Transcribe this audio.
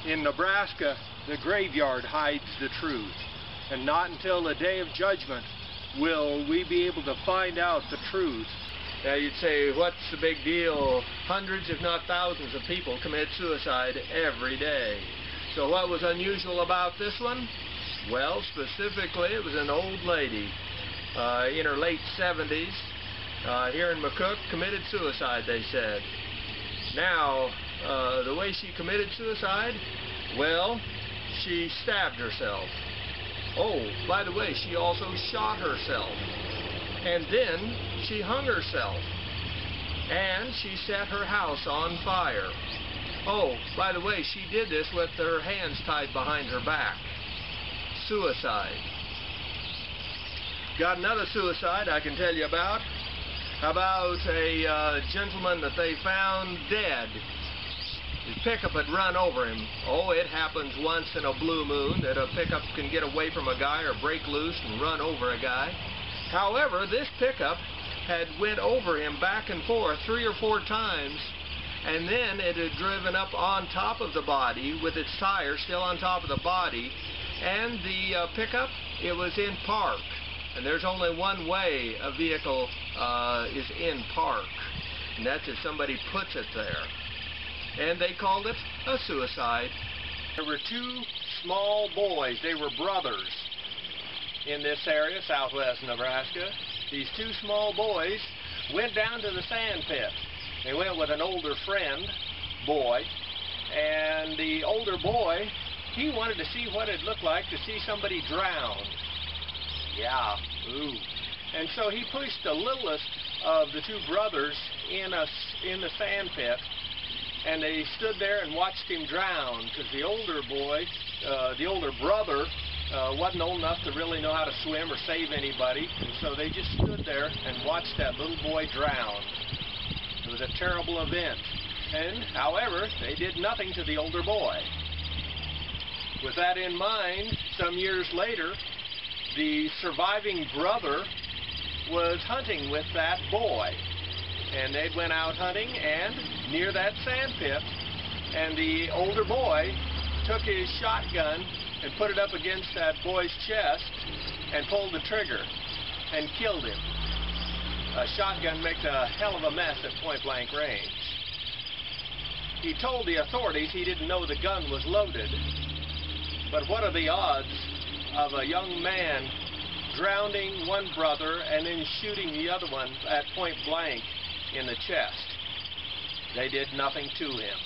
In Nebraska, the graveyard hides the truth, and not until the day of judgment will we be able to find out the truth. Now you'd say, what's the big deal? Hundreds, if not thousands, of people commit suicide every day. So what was unusual about this one? Well, specifically, it was an old lady in her late 70s here in McCook, committed suicide, they said. Now, the way she committed suicide, well, she stabbed herself. Oh, by the way, she also shot herself. And then she hung herself. And she set her house on fire. Oh, by the way, she did this with her hands tied behind her back. Suicide. Got another suicide I can tell you about. About a gentleman that they found dead. His pickup had run over him. Oh, it happens once in a blue moon that a pickup can get away from a guy or break loose and run over a guy. However, this pickup had went over him back and forth 3 or 4 times, and then it had driven up on top of the body with its tire still on top of the body, and the pickup, it was in park. And there's only one way a vehicle is in park, and that's if somebody puts it there. And they called it a suicide. There were 2 small boys. They were brothers in this area, southwest Nebraska. These 2 small boys went down to the sand pit. They went with an older friend, boy, and the older boy, he wanted to see what it looked like to see somebody drowned. Yeah, ooh. And so he pushed the littlest of the 2 brothers in the sand pit, and they stood there and watched him drown, because the older boy, the older brother, wasn't old enough to really know how to swim or save anybody, and so they just stood there and watched that little boy drown. It was a terrible event, and however, they did nothing to the older boy. With that in mind, some years later, the surviving brother was hunting with that boy, and they went out hunting and near that sand pit, and the older boy took his shotgun and put it up against that boy's chest and pulled the trigger and killed him. A shotgun makes a hell of a mess at point-blank range. He told the authorities he didn't know the gun was loaded, but what are the odds of a young man drowning one brother and then shooting the other one at point blank in the chest? They did nothing to him.